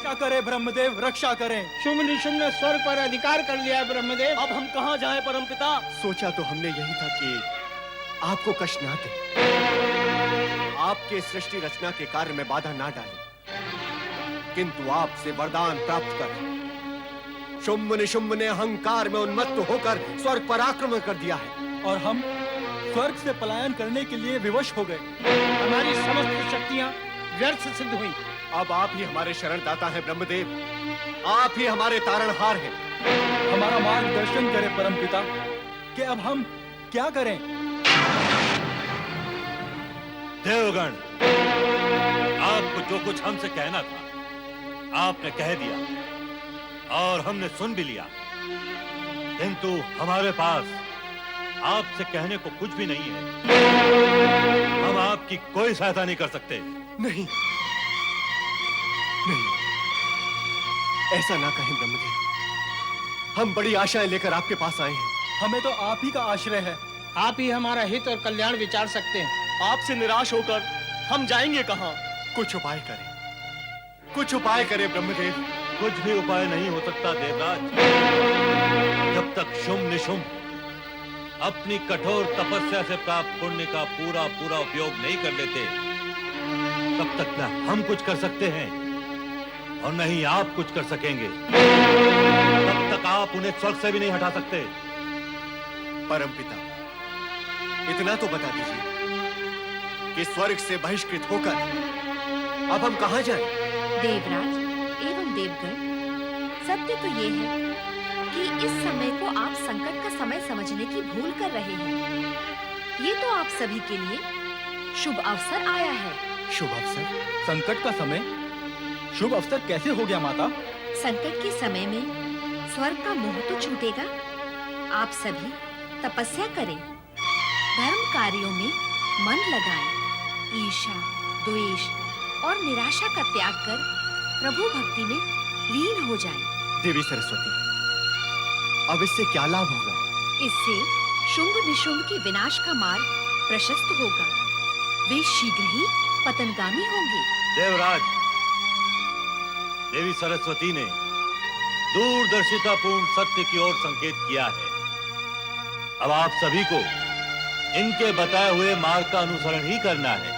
रक्षा करे ब्रह्मदेव, रक्षा करें। शुंभ निशुंभ ने स्वर्ग पर अधिकार कर लिया है ब्रह्मदेव। अब हम कहाँ जाएं परमपिता? सोचा तो हमने यही था कि आपको कष्ट ना दे, आपके सृष्टि रचना के कार्य में बाधा ना डाले, किंतु आपसे वरदान प्राप्त कर शुंभ निशुंभ ने अहंकार में उन्मत्त होकर स्वर्ग पर आक्रमण कर दिया है और हम स्वर्ग से पलायन करने के लिए विवश हो गए। हमारी समस्त शक्तियां व्यर्थ सिद्ध हुई। अब आप ही हमारे शरणदाता हैं ब्रह्मदेव, आप ही हमारे तारणहार हैं। हमारा मार्गदर्शन करें परमपिता कि अब हम क्या करें। देवगण, आपको जो कुछ हमसे कहना था आपने कह दिया और हमने सुन भी लिया, किंतु हमारे पास आपसे कहने को कुछ भी नहीं है। हम आपकी कोई सहायता नहीं कर सकते। नहीं, नहीं, ऐसा ना कहें ब्रह्मदेव, हम बड़ी आशाएं लेकर आपके पास आए हैं। हमें तो आप ही का आश्रय है। आप ही हमारा हित और कल्याण विचार सकते हैं। आपसे निराश होकर हम जाएंगे कहाँ? कुछ उपाय करें, कुछ उपाय करें ब्रह्मदेव। कुछ भी उपाय नहीं हो सकता देवराज। जब तक शुंभ निशुंभ अपनी कठोर तपस्या से प्राप्त पुण्य का पूरा पूरा उपयोग नहीं कर लेते, तब तक न हम कुछ कर सकते हैं और न ही आप कुछ कर सकेंगे। तब तक आप उन्हें स्वर्ग से भी नहीं हटा सकते। परमपिता, इतना तो बता दीजिए कि स्वर्ग से बहिष्कृत होकर अब हम कहां जाएं? देवराज एवं देवगण, सत्य तो ये है कि इस समय को आप संकट का समय समझने की भूल कर रहे हैं। ये तो आप सभी के लिए शुभ अवसर आया है। शुभ अवसर? संकट का समय? शुभ अवसर कैसे हो गया माता? संकट के समय में स्वर्ग का मोह तो छूटेगा। आप सभी तपस्या करें, धर्म कार्यों में मन लगाएं, ईर्ष्या, द्वेष और निराशा का त्याग कर प्रभु भक्ति में लीन हो जाएं। देवी सरस्वती, अब इससे क्या लाभ होगा? इससे शुंभ निशुंभ के विनाश का मार्ग प्रशस्त होगा। वे शीघ्र ही पतनगामी होंगे। देवराज, देवी सरस्वती ने दूरदर्शितापूर्ण सत्य की ओर संकेत किया है। अब आप सभी को इनके बताए हुए मार्ग का अनुसरण ही करना है।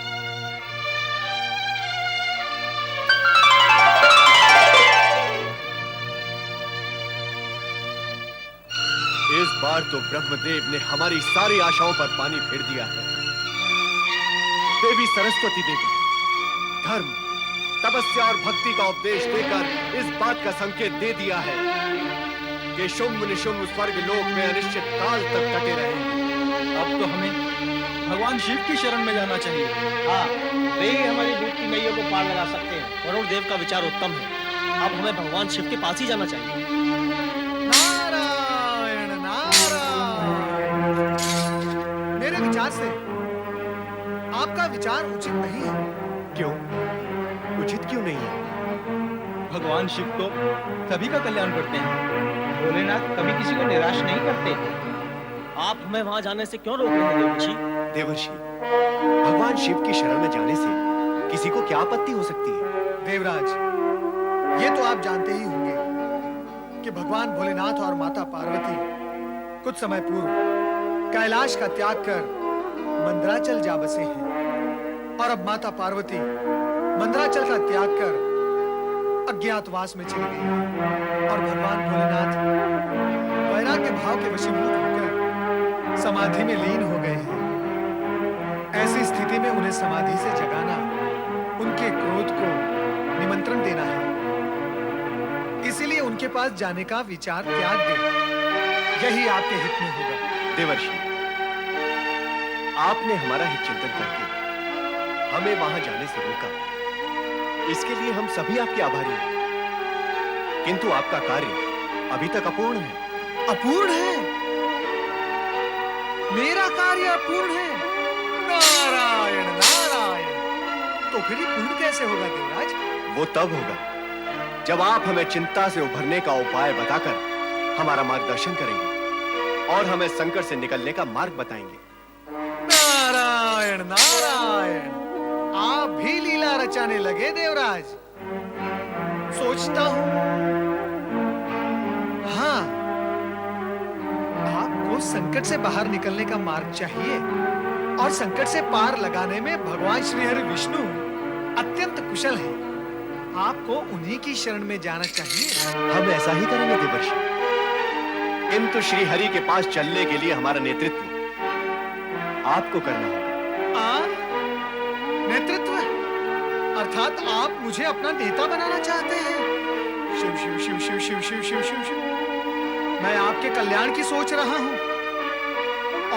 इस बार तो ब्रह्मदेव ने हमारी सारी आशाओं पर पानी फेर दिया है। देवी सरस्वती देवी धर्म, तपस्या और भक्ति का उपदेश देकर इस बात का संकेत दे दिया है कि शुंभ निशुंभ स्वर्ग लोक में अनिश्चित काल तक कटे रहेंगे। अब तो हमें भगवान शिव की शरण में जाना चाहिए। हाँ, वे ही हमारी डूबती नैया को पार लगा सकते हैं। वरुण देव का विचार उत्तम है। अब हमें भगवान शिव के पास ही जाना चाहिए। मेरे विचार से आपका विचार उचित नहीं है। क्यों? उचित क्यों नहीं है? भगवान शिव तो सभी का कल्याण करते हैं। भोलेनाथ कभी किसी को निराश नहीं करते। आप हमें वहां जाने से क्यों रोक रहे हैं देवर्षि? देवर्षि, भगवान शिव की शरण में जाने से किसी को क्या आपत्ति हो सकती है? देवराज, ये तो आप जानते ही होंगे कि भगवान भोलेनाथ और माता पार्वती कुछ समय पूर्व कैलाश का त्याग कर मंदराचल जा बसे हैं और अब माता पार्वती मंदराचल का त्याग कर अज्ञातवास में चली गई है और भगवान भोलेनाथ वैराग्य भाव के वशीभूत होकर समाधि में लीन हो गए हैं। ऐसी स्थिति में उन्हें समाधि से जगाना उनके क्रोध को निमंत्रण देना है। इसीलिए उनके पास जाने का विचार त्याग दें। यही आपके हित में होगा। देवर्षि, आपने हमारा हित चिंतन करके हमें वहां जाने से रोका, इसके लिए हम सभी आपके आभारी हैं। किंतु आपका कार्य अभी तक अपूर्ण है। अपूर्ण है? मेरा कार्य अपूर्ण है? नारायण नारायण, तो फिर ये पूर्ण कैसे होगा देवराज? वो तब होगा जब आप हमें चिंता से उभरने का उपाय बताकर हमारा मार्गदर्शन करेंगे और हमें संकट से निकलने का मार्ग बताएंगे। नारायण नारायण, आप भी लीला रचाने लगे देवराज। सोचता हूं, हाँ, आपको संकट से बाहर निकलने का मार्ग चाहिए और संकट से पार लगाने में भगवान श्री हरि विष्णु अत्यंत कुशल हैं। आपको उन्हीं की शरण में जाना चाहिए। हम ऐसा ही करेंगे देवर्षि, किंतु श्री हरि के पास चलने के लिए हमारा नेतृत्व आपको करना होगा। नेतृत्व अर्थात आप मुझे अपना नेता बनाना चाहते हैं। शिव शिव शिव शिव शिव शिव शिव शिव शिव। मैं आपके कल्याण की सोच रहा हूं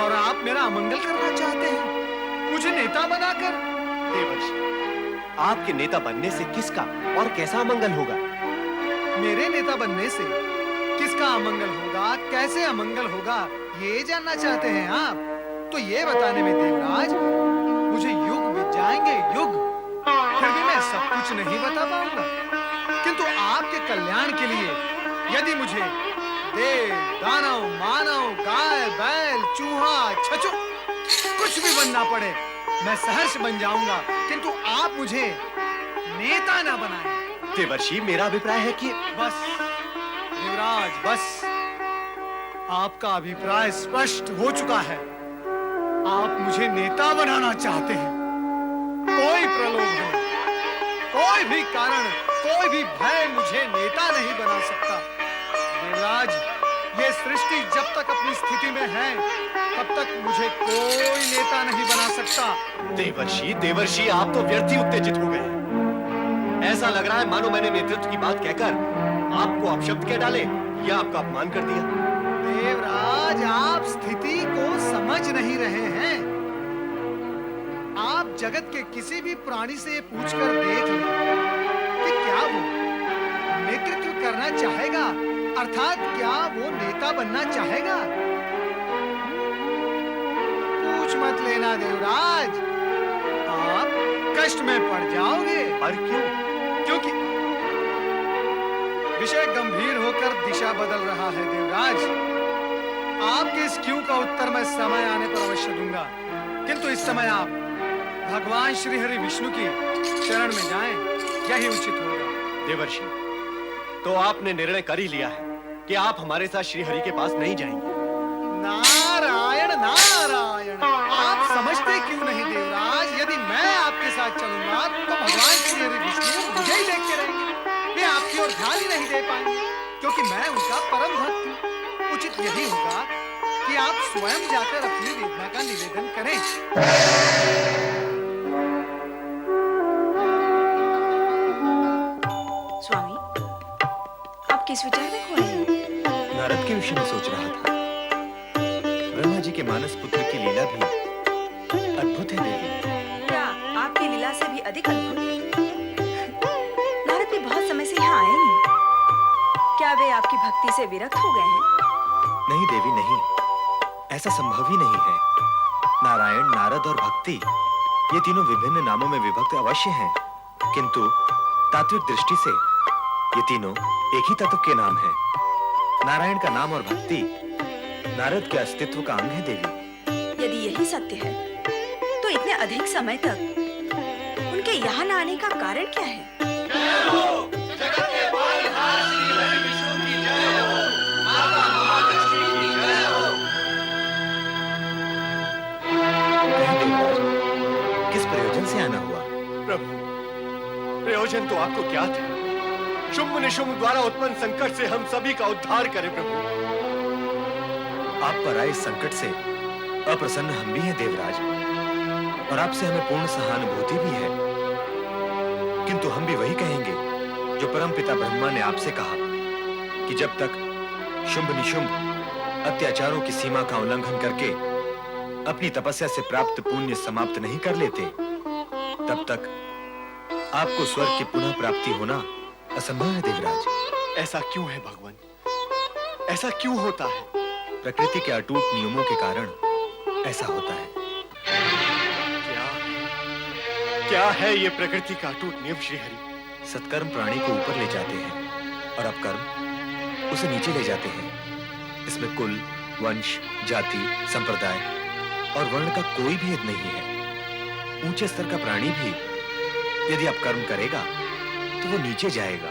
और आप मेरा अमंगल करना चाहते हैं, मुझे नेता बनाकर। देवर्षि, आपके नेता बनने से किसका और कैसा अमंगल होगा? मेरे नेता बनने से किसका अमंगल होगा, कैसे अमंगल होगा, ये जानना चाहते हैं आप? तो ये बताने में देवराज मुझे युग बीत जाएंगे, युग, फिर भी मैं सब कुछ नहीं बता पाऊंगा। किंतु आपके कल्याण के लिए यदि मुझे देव, दानव, मानव, गाय, बैल, चूहा, छछु कुछ भी बनना पड़े, मैं सहर्ष बन जाऊंगा, किंतु आप मुझे नेता ना बनाएं। देवर्षि, मेरा अभिप्राय है कि बस देवराज, बस आपका अभिप्राय स्पष्ट हो चुका है। आप मुझे नेता बनाना चाहते हैं। कोई प्रलोभन, कोई भी कारण, कोई भी भय मुझे नेता नहीं बना सकता। देवराज, ये सृष्टि जब तक अपनी स्थिति में है तब तक मुझे कोई नेता नहीं बना सकता। देवर्षि, देवर्षि, आप तो व्यर्थ ही उत्तेजित हो गए। ऐसा लग रहा है मानो मैंने नेतृत्व की बात कहकर आपको अपशब्द कह डाले या आपका अपमान कर दिया। देवराज, आप स्थिति को समझ नहीं रहे हैं। आप जगत के किसी भी प्राणी से ये पूछकर देख लें कि क्या वो नेतृत्व करना चाहेगा, अर्थात क्या वो नेता बनना चाहेगा। पूछ मत लेना देवराज, आप कष्ट में पड़ जाओगे। और क्यों? क्योंकि विषय गंभीर होकर दिशा बदल रहा है देवराज। आपके इस क्यों का उत्तर मैं समय आने पर अवश्य दूंगा, किंतु इस समय आप भगवान श्री हरि विष्णु की शरण में जाएं, यही उचित होगा। देवर्षि, तो आपने निर्णय कर ही लिया है कि आप हमारे साथ श्री हरि के पास नहीं जाएंगे। नारायण नारायण, आप समझते क्यों नहीं देवराज? यदि मैं आपके साथ चलूंगा तो भगवान श्री हरि विष्णु मुझे ही देखते रहेंगे, वे आपकी ओर ध्यान ही नहीं दे पाएंगे, क्योंकि मैं उनका परम भक्त हूँ। उचित यही होगा कि आप स्वयं जाकर अपनी वेदना का निवेदन करें। स्वामी, आप किस विचार में खोए हैं? नारद के विषय में सोच रहा था। ब्रह्मा जी के मानस पुत्र की लीला भी अद्भुत है देवी। क्या आपकी लीला से भी अधिक अद्भुत? नारद भी बहुत समय से यहाँ आए नहीं। क्या वे आपकी भक्ति से विरक्त हो गए हैं? नहीं देवी, नहीं, ऐसा संभव ही नहीं है। नारायण, नारद और भक्ति, ये तीनों विभिन्न नामों में विभक्त अवश्य हैं, किंतु तात्विक दृष्टि से ये तीनों एक ही तत्व के नाम हैं। नारायण का नाम और भक्ति नारद के अस्तित्व का अंग है देवी। यदि यही सत्य है, तो इतने अधिक समय तक उनके यहाँ न आने का कारण क्या है? किस प्रयोजन से आना हुआ? प्रभु, प्रयोजन तो आपको ज्ञात है। शुंभ निशुंभ द्वारा उत्पन्न संकट से हम सभी का उद्धार करें प्रभु। आप पर आए इस संकट से अप्रसन्न हम भी हैं देवराज, और आपसे हमें पूर्ण सहानुभूति भी है, किंतु हम भी वही कहेंगे जो परमपिता ब्रह्मा ने आपसे कहा कि जब तक शुंभ निशुंभ अत्याचारों की सीमा का उल्लंघन करके अपनी तपस्या से प्राप्त पुण्य समाप्त नहीं कर लेते, तब तक आपको स्वर्ग की पुनः प्राप्ति होना असंभव है देवराज। ऐसा क्यों है भगवान? ऐसा क्यों होता है? प्रकृति के अटूट नियमों के कारण ऐसा होता है। क्या है ये प्रकृति का अटूट नियम श्री हरि? सत्कर्म प्राणी को ऊपर ले जाते हैं और अपकर्म उसे नीचे ले जाते हैं। इसमें कुल, वंश, जाति, संप्रदाय और वर्ण का कोई भेद नहीं है। ऊंचे स्तर का प्राणी भी यदि अपकर्म करेगा तो वो नीचे जाएगा,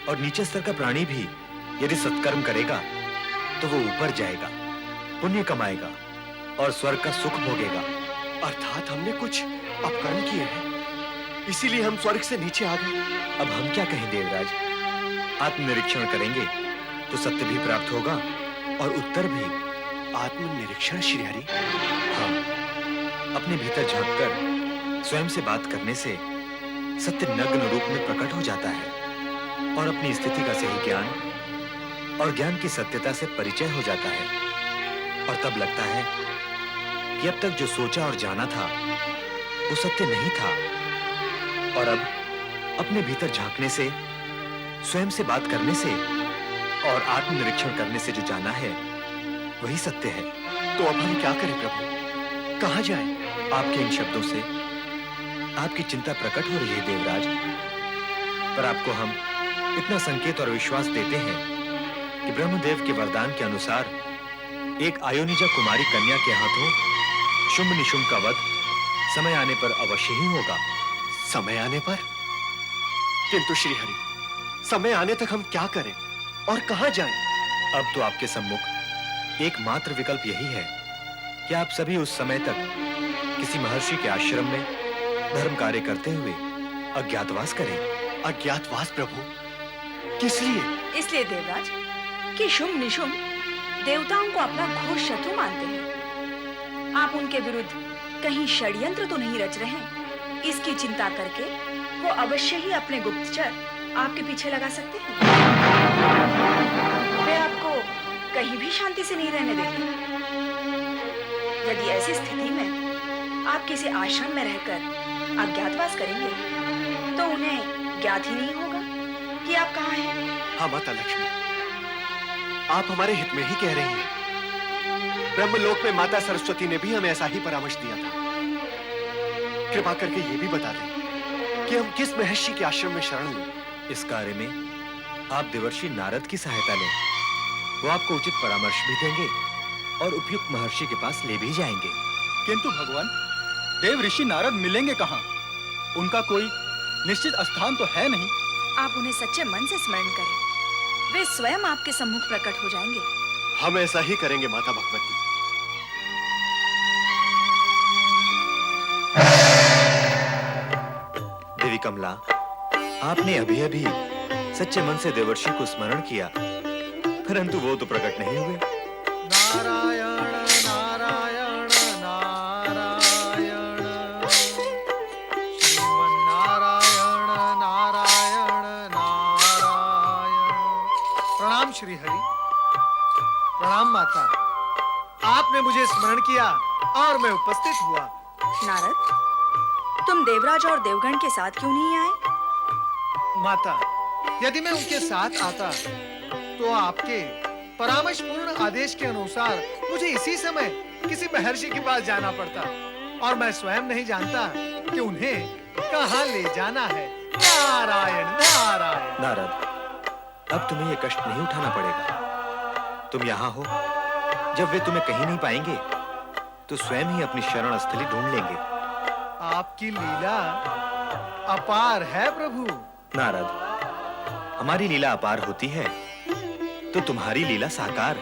और नीचे स्तर का प्राणी भी यदि सत्कर्म करेगा तो वो ऊपर जाएगा, पुण्य कमाएगा और स्वर्ग का सुख भोगेगा। अर्थात हमने कुछ अपकर्म किए हैं, इसीलिए हम स्वर्ग से नीचे आ गए। अब हम क्या कहें देवराज, आत्मनिरीक्षण करेंगे तो सत्य भी प्राप्त होगा और उत्तर भी। आत्मनिरीक्षण श्रीहरि? हाँ, अपने भीतर झांककर स्वयं से बात करने से सत्य नग्न रूप में प्रकट हो जाता है और अपनी स्थिति का सही ज्ञान और ज्ञान की सत्यता से परिचय हो जाता है। और तब लगता है कि अब तक जो सोचा और जाना था वो सत्य नहीं था, और अब अपने भीतर झांकने से, स्वयं से बात करने से और आत्मनिरीक्षण करने से जो जाना है वही सत्य है। तो अब हम क्या करें प्रभु, कहां जाएं? आपके इन शब्दों से आपकी चिंता प्रकट हो रही है देवराज, पर आपको हम इतना संकेत और विश्वास देते हैं कि ब्रह्मदेव के वरदान के अनुसार एक आयोनिजा कुमारी कन्या के हाथों शुंभ निशुंभ का वध समय आने पर अवश्य ही होगा। समय आने पर? किंतु श्रीहरि, समय आने तक हम क्या करें और कहां जाएं? अब तो आपके सम्मुख एकमात्र विकल्प यही है कि आप सभी उस समय तक किसी महर्षि के आश्रम में धर्म कार्य करते हुए अज्ञातवास करें। अज्ञातवास प्रभु? किस लिए? इसलिए देवराज कि शुंभ निशुंभ देवताओं को अपना घोर शत्रु मानते हैं। आप उनके विरुद्ध कहीं षड्यंत्र तो नहीं रच रहे हैं, इसकी चिंता करके वो अवश्य ही अपने गुप्तचर आपके पीछे लगा सकते हैं। वे आपको कहीं भी शांति से नहीं रहने देंगे। यदि ऐसी स्थिति में आप किसी आश्रम में रहकर अज्ञातवास करेंगे तो उन्हें ज्ञात ही नहीं होगा कि आप कहाँ हैं। हाँ माता लक्ष्मी, आप हमारे हित में ही कह रही हैं। ब्रह्मलोक में माता सरस्वती ने भी हमें ऐसा ही परामर्श दिया था। कृपा करके ये भी बता दें कि हम किस महर्षि के आश्रम में शरण लें। इस कार्य में आप देवर्षि नारद की सहायता लें, वो आपको उचित परामर्श भी देंगे और उपयुक्त महर्षि के पास ले भी जाएंगे। किंतु भगवान, देव ऋषि नारद मिलेंगे कहाँ? उनका कोई निश्चित स्थान तो है नहीं। आप उन्हें सच्चे मन से स्मरण करें, वे स्वयं आपके सम्मुख प्रकट हो जाएंगे। हम ऐसा ही करेंगे माता भगवती। देवी कमला, आपने अभी अभी सच्चे मन से देवर्षि को स्मरण किया, परंतु वो तो प्रकट नहीं हुए। नारायण नारायण नारायण, श्रीमन्नारायण नारायण नारायण। प्रणाम श्री हरि। प्रणाम माता, आपने मुझे स्मरण किया और मैं उपस्थित हुआ। नारद, तुम देवराज और देवगण के साथ क्यों नहीं आए? माता, यदि मैं उनके साथ आता तो आपके परामर्श पूर्ण आदेश के अनुसार मुझे इसी समय किसी महर्षि के पास जाना पड़ता और मैं स्वयं नहीं जानता कि उन्हें कहां ले जाना है। नारायण नारायण। नारद, अब तुम्हें ये कष्ट नहीं उठाना पड़ेगा। तुम यहाँ हो, जब वे तुम्हें कहीं नहीं पाएंगे तो स्वयं ही अपनी शरण स्थली ढूंढ लेंगे। आपकी लीला अपार है प्रभु। नारद, हमारी लीला अपार होती है तो तुम्हारी लीला साकार।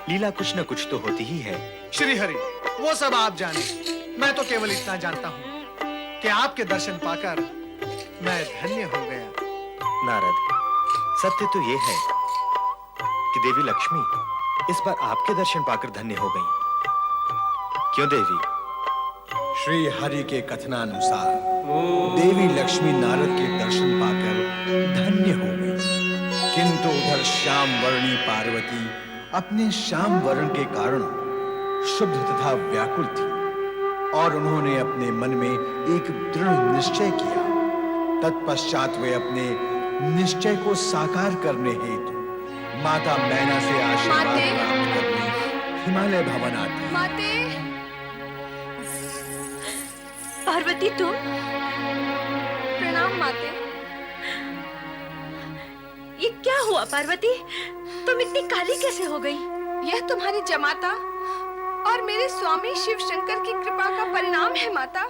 लीला कुछ न कुछ तो होती ही है। श्री हरि, वो सब आप जाने, मैं तो केवल इतना जानता हूँ कि आपके दर्शन पाकर मैं धन्य हो गया। नारद, सत्य तो ये है कि देवी लक्ष्मी इस बार आपके दर्शन पाकर धन्य हो गईं। क्यों देवी? श्री हरि के कथनानुसार देवी लक्ष्मी नारद के दर्शन पाकर धन्य हो गई, किंतु उधर श्याम वर्णी पार्वती अपने श्याम वर्ण के कारण शुद्ध तथा व्याकुल थी और उन्होंने अपने मन में एक दृढ़ निश्चय किया। तत्पश्चात वे अपने निश्चय को साकार करने हेतु माता मैना से आशीर्वाद प्राप्त करने हिमालय भवन आती। माते, पार्वती तुम? प्रणाम माते। ये क्या हुआ पार्वती? तुम इतनी काली कैसे हो गई? यह तुम्हारी जमाता और मेरे स्वामी शिव शंकर की कृपा का परिणाम है माता।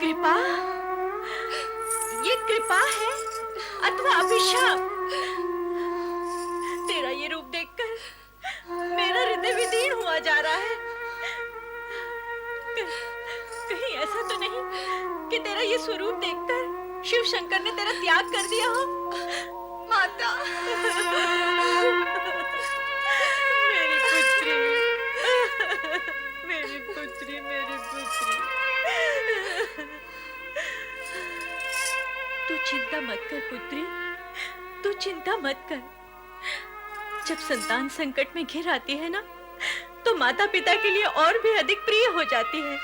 कृपा? ये कृपा है? अथवा अभिशाप। तेरा ये रूप देखकर मेरा हृदय विदीर्ण हुआ जा रहा है। कहीं ऐसा तो नहीं कि तेरा ये स्वरूप देखकर शिव शंकर ने तेरा त्याग कर दिया हो? माता, मेरी पुत्री, मेरी पुत्री, मेरी पुत्री। तू चिंता मत कर पुत्री, तू चिंता मत कर। जब संतान संकट में घिर आती है ना, तो माता पिता के लिए और भी अधिक प्रिय हो जाती है।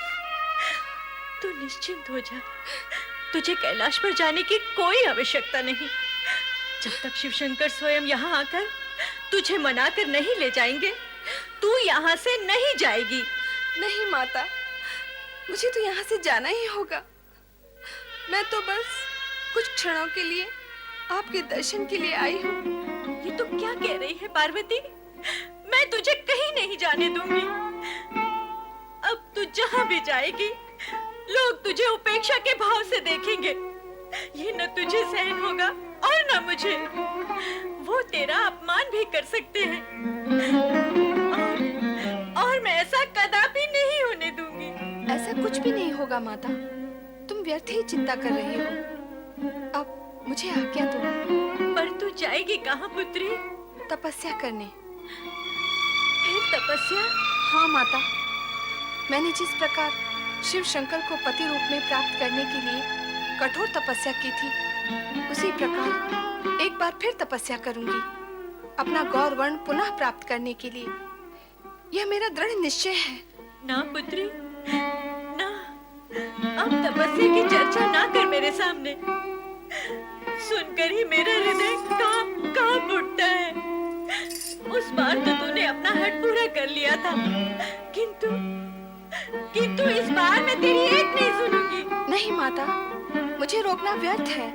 तू निश्चिंत हो जा, तुझे कैलाश पर जाने की कोई आवश्यकता नहीं। जब तक शिव शंकर स्वयं यहाँ आकर तुझे मनाकर नहीं ले जाएंगे, तू यहाँ से नहीं जाएगी। नहीं माता, मुझे तो यहाँ से जाना ही होगा। मैं तो बस कुछ क्षणों के लिए आपके दर्शन के लिए आई हूँ। ये तो क्या कह रही है पार्वती? मैं तुझे कहीं नहीं जाने दूंगी। अब तू जहाँ भी जाएगी, लोग तुझे उपेक्षा के भाव से देखेंगे। ये न तुझे सहन होगा और न मुझे। वो तेरा अपमान भी कर सकते हैं, और मैं ऐसा कदापि नहीं होने दूंगी। ऐसा कुछ भी नहीं होगा माता, तुम व्यर्थ ही चिंता कर रही हो। अब मुझे आज्ञा दो। पर तू जाएगी कहाँ पुत्री? तपस्या करने। फिर तपस्या? हाँ माता, मैंने जिस प्रकार शिव शंकर को पति रूप में प्राप्त करने के लिए कठोर तपस्या की थी, उसी प्रकार एक बार फिर तपस्या करूंगी, अपना गौर वर्ण पुनः प्राप्त करने के लिए। यह मेरा दृढ़ निश्चय है। ना पुत्री, ना, अब तपस्या की चर्चा ना कर मेरे सामने। सुनकर ही मेरा हृदय कांप उठता है। उस बार तो तूने अपना हट पूरा कर लिया था, किंतु इस बार मैं तेरी एक नहीं सुनूंगी। नहीं माता, मुझे रोकना व्यर्थ है।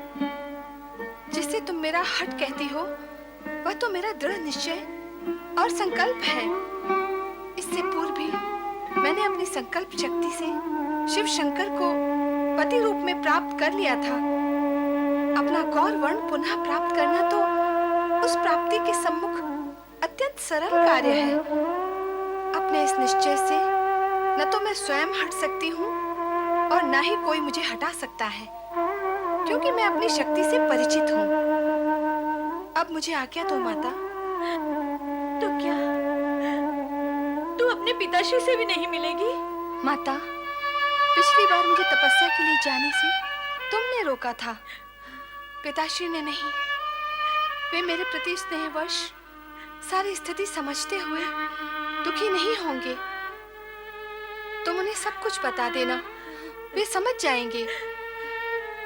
जिससे तुम मेरा हट कहती हो, वह तो मेरा दृढ़ निश्चय और संकल्प है। इससे पूर्व भी मैंने अपनी संकल्प शक्ति से शिव शंकर को पति रूप में प्राप्त कर लिया था। अपना गौर वर्ण पुनः प्राप्त करना तो उस प्राप्ति के सम्मुख अत्यंत सरल कार्य है। अपने इस निश्चय से न तो मैं स्वयं हट सकती हूँ और न ही कोई मुझे हटा सकता है, क्योंकि मैं अपनी शक्ति से परिचित हूँ। अब मुझे आज्ञा दो माता। तो क्या तू अपने पिताश्री से भी नहीं मिलेगी? माता, पिछली बार मुझे तपस्या के लिए जाने से तुमने रोका था, पिताश्री ने नहीं। वे मेरे प्रति स्नेहवश सारी स्थिति समझते हुए दुखी नहीं होंगे। तुम उन्हें सब कुछ बता देना, वे समझ जाएंगे।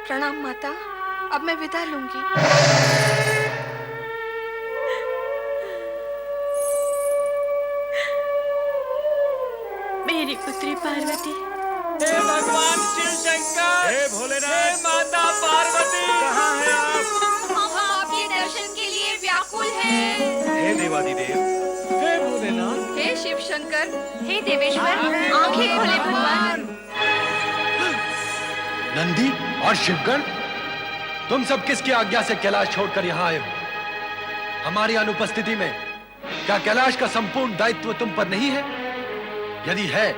प्रणाम माता, अब मैं विदा लूंगी। मेरी पुत्री पार्वती। हे भगवान शिव शंकर, हे भोलेनाथ, हे माता पार्वती, कहाँ हैं आप? हम आपके दर्शन के लिए व्याकुल हैं। हे देवादिदेव, हे भोलेनाथ, हे शिव शंकर, हे देवेश्वर, आंखें खोले भगवान। नंदी और शिवगण, तुम सब किसकी आज्ञा से कैलाश छोड़कर यहाँ आए हो? हमारी अनुपस्थिति में क्या कैलाश का संपूर्ण दायित्व तुम पर नहीं है? यदि है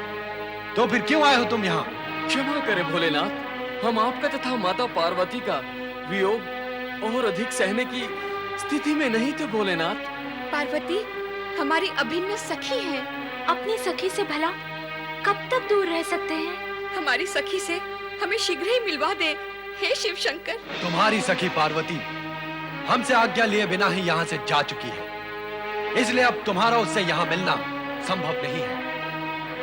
तो फिर क्यों आए हो तुम यहाँ? क्षमा करें भोलेनाथ, हम आपका तथा माता पार्वती का वियोग और अधिक सहने की स्थिति में नहीं थे भोलेनाथ। पार्वती हमारी अभिन्न सखी है। अपनी सखी से भला कब तक दूर रह सकते हैं? हमारी सखी से हमें शीघ्र ही मिलवा दे, हे शिव शंकर। तुम्हारी सखी पार्वती हमसे आज्ञा लिए बिना ही यहाँ से जा चुकी है, इसलिए अब तुम्हारा उससे यहाँ मिलना संभव नहीं है।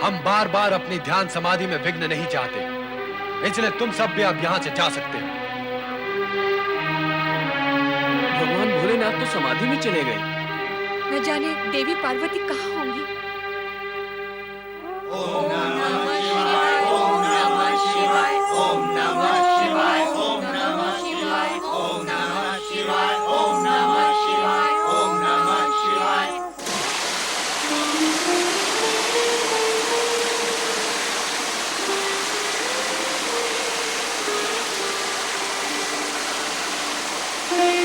हम बार बार अपनी ध्यान समाधि में विघ्न नहीं चाहते, इसलिए तुम सब भी अब यहाँ से जा सकते हो। भगवान भोलेनाथ तो समाधि में चले गए। न जाने देवी पार्वती कहाँ होंगी। ओम नमः शिवाय, ओम नमः शिवाय, ओम नमः शिवाय, ओम नमः शिवाय, ओम नमः शिवाय, ओम नमः शिवाय, ओम नमः शिवाय। नमः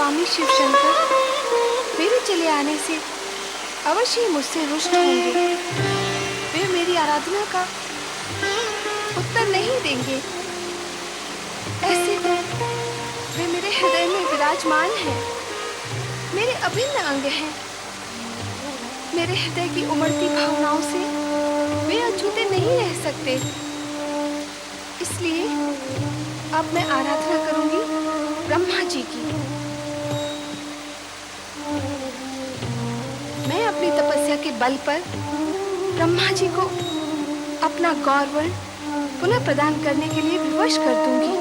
स्वामी शिवशंकर मेरे चले आने से अवश्य ही मुझसे रुष्ट होंगे। वे मेरी आराधना का उत्तर नहीं देंगे। ऐसे तो वे मेरे हृदय में विराजमान हैं, मेरे अभिन्न अंग हैं। मेरे हृदय की उमड़ती भावनाओं से वे अछूते नहीं रह सकते। इसलिए अब मैं आराधना करूंगी ब्रह्मा जी की। मैं अपनी तपस्या के बल पर ब्रह्मा जी को अपना गौरवर्ण पुनः प्रदान करने के लिए विवश कर दूंगी।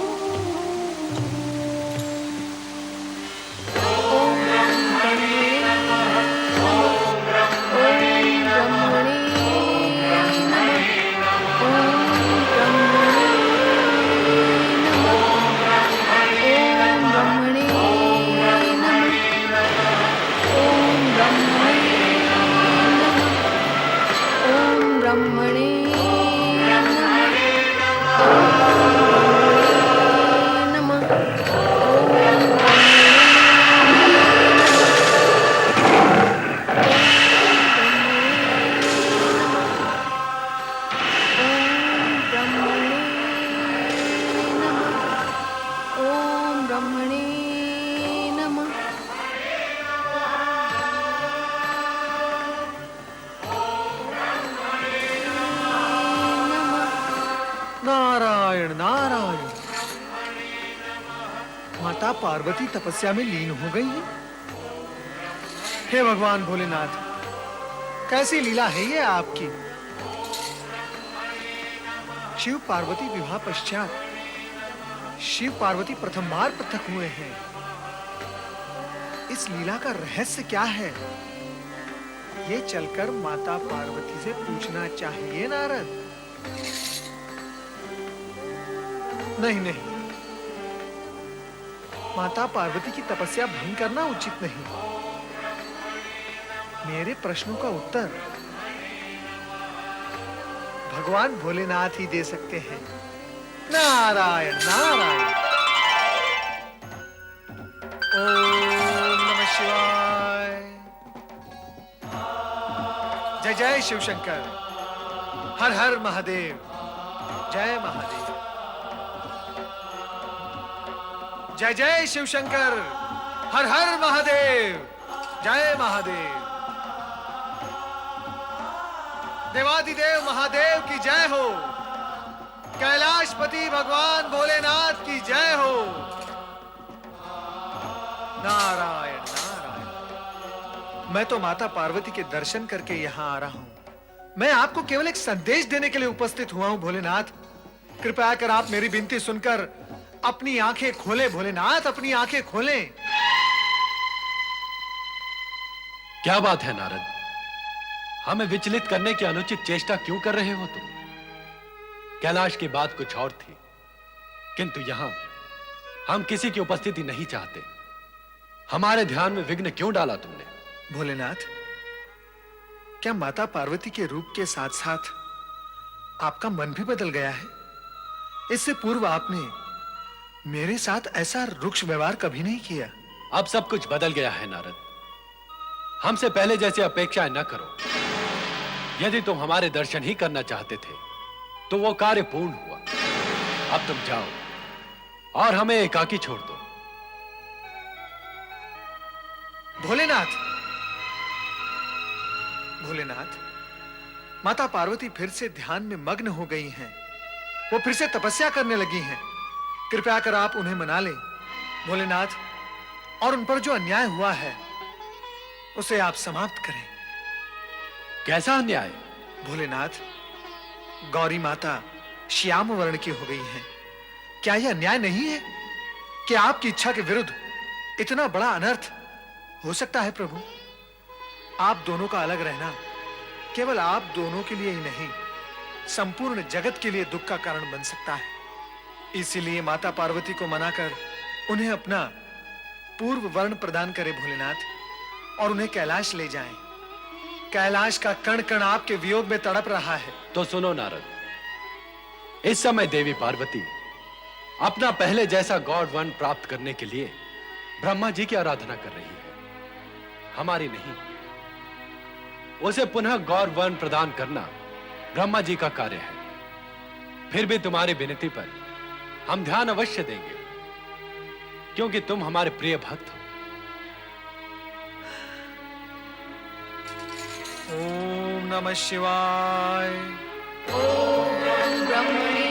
नारायण नारायण। माता पार्वती तपस्या में लीन हो गई है। हे भगवान भोलेनाथ, कैसी लीला है ये आपकी। शिव पार्वती विवाह पश्चात शिव पार्वती प्रथम बार पृथक हुए हैं। इस लीला का रहस्य क्या है, ये चलकर माता पार्वती से पूछना चाहिए नारद। नहीं नहीं, माता पार्वती की तपस्या भंग करना उचित नहीं। मेरे प्रश्नों का उत्तर भगवान भोलेनाथ ही दे सकते हैं। नारायण नारायण। ओम नमः शिवाय। जय जय शिव शंकर। हर हर महादेव। जय महादेव। जय जय शिव शंकर। हर हर महादेव। जय महादेव। देवादिदेव महादेव की जय हो। कैलाशपति भगवान भोलेनाथ की जय हो। नारायण नारायण। मैं तो माता पार्वती के दर्शन करके यहाँ आ रहा हूँ। मैं आपको केवल एक संदेश देने के लिए उपस्थित हुआ हूँ भोलेनाथ। कृपया कर आप मेरी विनती सुनकर अपनी आंखें खोलें भोलेनाथ, अपनी आंखें खोलें। क्या बात है नारद, हमें विचलित करने की अनुचित चेष्टा क्यों कर रहे हो तुम? कैलाश की बात कुछ और थी, किंतु यहां हम किसी की उपस्थिति नहीं चाहते। हमारे ध्यान में विघ्न क्यों डाला तुमने? भोलेनाथ, क्या माता पार्वती के रूप के साथ साथ आपका मन भी बदल गया है? इससे पूर्व आपने मेरे साथ ऐसा रुक्ष व्यवहार कभी नहीं किया। अब सब कुछ बदल गया है नारद। हमसे पहले जैसे अपेक्षाएं न करो। यदि तुम हमारे दर्शन ही करना चाहते थे तो वो कार्य पूर्ण हुआ। अब तुम जाओ और हमें एकाकी छोड़ दो। भोलेनाथ, भोलेनाथ, माता पार्वती फिर से ध्यान में मग्न हो गई हैं। वो फिर से तपस्या करने लगी हैं। कृपया कर आप उन्हें मना लें भोलेनाथ, और उन पर जो अन्याय हुआ है उसे आप समाप्त करें। कैसा अन्याय? भोलेनाथ, गौरी माता श्याम वर्ण की हो गई हैं। क्या यह अन्याय नहीं है कि आपकी इच्छा के विरुद्ध इतना बड़ा अनर्थ हो सकता है? प्रभु, आप दोनों का अलग रहना केवल आप दोनों के लिए ही नहीं, संपूर्ण जगत के लिए दुख का कारण बन सकता है। इसीलिए माता पार्वती को मनाकर उन्हें अपना पूर्व वर्ण प्रदान करें भोलेनाथ, और उन्हें कैलाश ले जाएं। कैलाश का कण कण आपके वियोग में तड़प रहा है। तो सुनो नारद, इस समय देवी पार्वती अपना पहले जैसा गौर वर्ण प्राप्त करने के लिए ब्रह्मा जी की आराधना कर रही है, हमारी नहीं। उसे पुनः गौर वर्ण प्रदान करना ब्रह्मा जी का कार्य है। फिर भी तुम्हारी विनती पर हम ध्यान अवश्य देंगे, क्योंकि तुम हमारे प्रिय भक्त हो। ओम नमः शिवाय। ओम ब्रह्मणे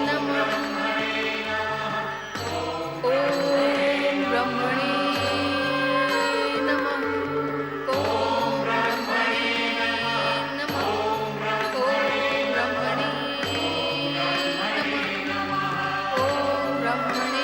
नमः। ओम ब्रह्मणे नमः। ओम ब्रह्मणे नमः। ओम ब्रह्मणे नमः। ओम ब्रह्मणे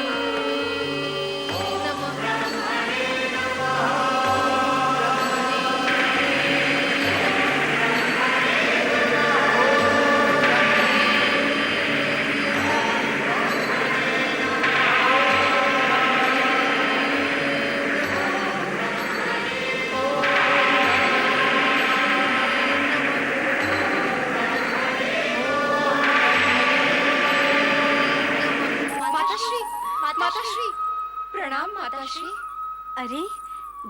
माताश्री, प्रणाम माताश्री। अरे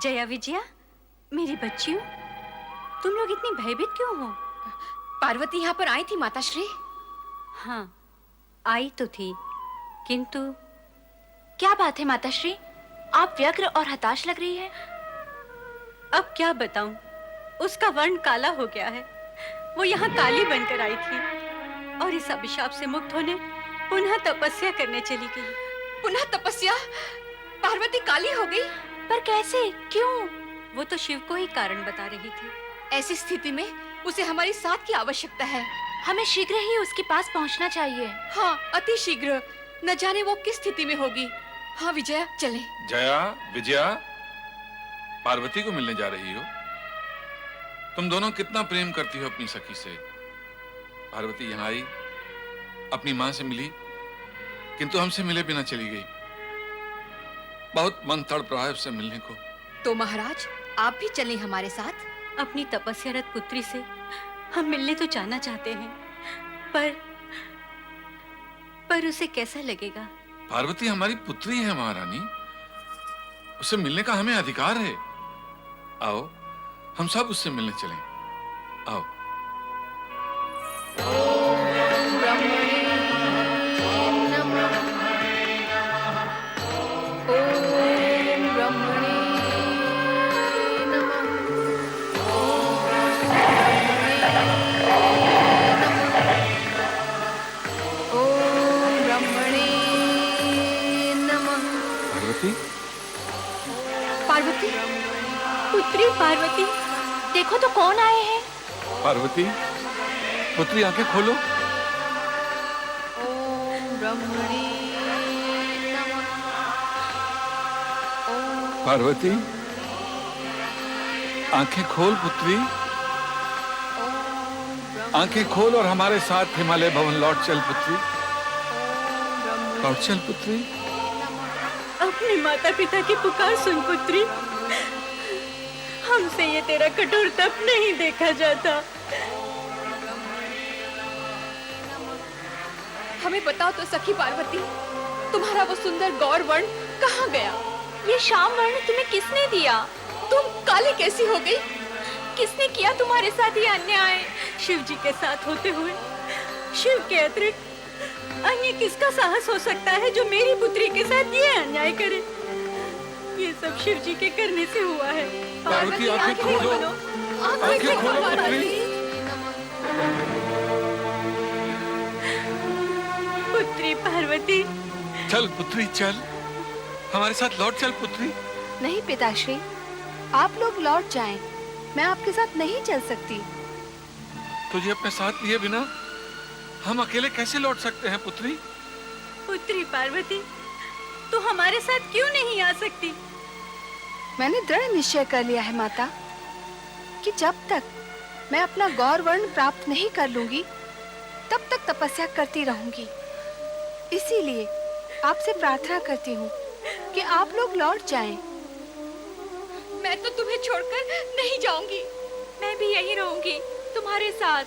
जया विजया, मेरी बच्चियों, तुम लोग इतनी भयभीत क्यों हो? पार्वती यहाँ पर आई थी माताश्री। हाँ, आई तो थी, किंतु क्या बात है माताश्री? आप व्यग्र और हताश लग रही है। अब क्या बताऊं, उसका वर्ण काला हो गया है। वो यहाँ काली बनकर आई थी और इस अभिशाप से मुक्त होने पुनः तपस्या करने चली गई। पुनः तपस्या? पार्वती काली हो गई? पर कैसे, क्यों? वो तो शिव को ही कारण बता रही थी। ऐसी स्थिति में उसे हमारी साथ की आवश्यकता है। हमें शीघ्र ही उसके पास पहुंचना चाहिए। हाँ, अति शीघ्र। न जाने वो किस स्थिति में होगी। हाँ विजया, चले। जया, विजया, पार्वती को मिलने जा रही हो? तुम दोनों कितना प्रेम करती हो अपनी सखी से। पार्वती यहाँ आई, अपनी माँ से मिली, किंतु हमसे मिले बिना चली गई। बहुत मन तड़प रहा है उससे मिलने को। तो महाराज, आप भी चलें हमारे साथ। अपनी तपस्यारत पुत्री से हम मिलने तो जाना चाहते हैं, पर उसे कैसा लगेगा? पार्वती हमारी पुत्री है महारानी, उससे मिलने का हमें अधिकार है। आओ, हम सब उससे मिलने चलें। आओ। पार्वती, पुत्री पार्वती, देखो तो कौन आए हैं। पार्वती, पुत्री आंखें खोलो। ओम ब्रह्मणे नमः। पार्वती, आंखें खोल पुत्री, आंखें खोल और हमारे साथ हिमालय भवन लौट चल पुत्री, लौट चल पुत्री। अपने माता पिता की पुकार सुन पुत्री, हमसे ये तेरा कठोर तप नहीं देखा जाता। हमें बताओ तो सखी पार्वती, तुम्हारा वो सुंदर गौर वर्ण कहाँ गया? ये श्याम वर्ण तुम्हें किसने दिया? तुम काली कैसी हो गई? किसने किया तुम्हारे साथ ये अन्याय? शिव जी के साथ होते हुए शिव के अतिरिक्त अन्य किसका साहस हो सकता है जो मेरी पुत्री के साथ ये अन्याय करे? ये सब शिव जी के करने से हुआ है। पार्वती, आंखें खोलो, आंखें खोलो पुत्री। पुत्री पार्वती, चल पुत्री चल, हमारे साथ लौट चल पुत्री। नहीं पिताश्री, आप लोग लौट जाएं। मैं आपके साथ नहीं चल सकती। तुझे अपने साथ लिए बिना हम अकेले कैसे लौट सकते हैं पुत्री? पुत्री पार्वती, तू हमारे साथ क्यों नहीं आ सकती? मैंने दृढ़ निश्चय कर लिया है माता कि जब तक मैं अपना गौर वर्ण प्राप्त नहीं कर लूंगी, तब तक तपस्या करती रहूंगी। इसीलिए आपसे प्रार्थना करती हूँ कि आप लोग लौट जाएं। मैं तो तुम्हें छोड़कर नहीं जाऊंगी। मैं भी यहीं रहूंगी तुम्हारे साथ।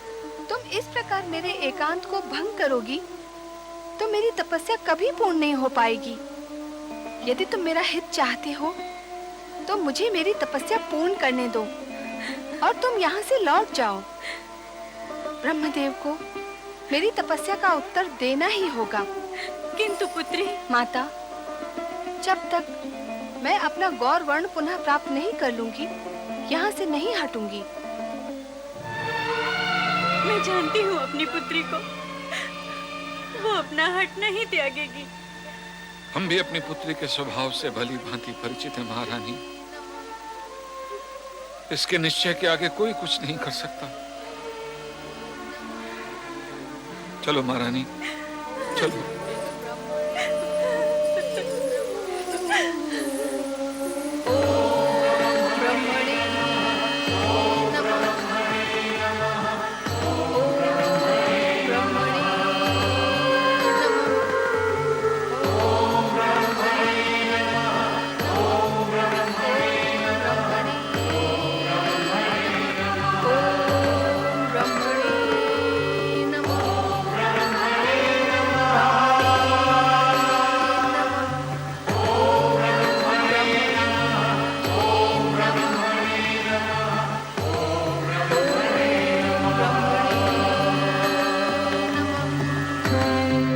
तुम इस प्रकार मेरे एकांत को भंग करोगी तो मेरी तपस्या कभी पूर्ण नहीं हो पाएगी। यदि तुम मेरा हित चाहते हो तो मुझे मेरी तपस्या पूर्ण करने दो और तुम यहाँ से लौट जाओ। ब्रह्मदेव को मेरी तपस्या का उत्तर देना ही होगा। किंतु पुत्री, माता, जब तक मैं अपना गौर वर्ण पुनः प्राप्त नहीं कर लूंगी, यहाँ से नहीं हटूंगी। मैं जानती हूँ अपनी पुत्री को, वो अपना हट नहीं त्यागेगी। हम भी अपनी पुत्री के स्वभाव से भली भांति परिचित हैं महारानी। इसके निश्चय के आगे कोई कुछ नहीं कर सकता। चलो महारानी, चलो।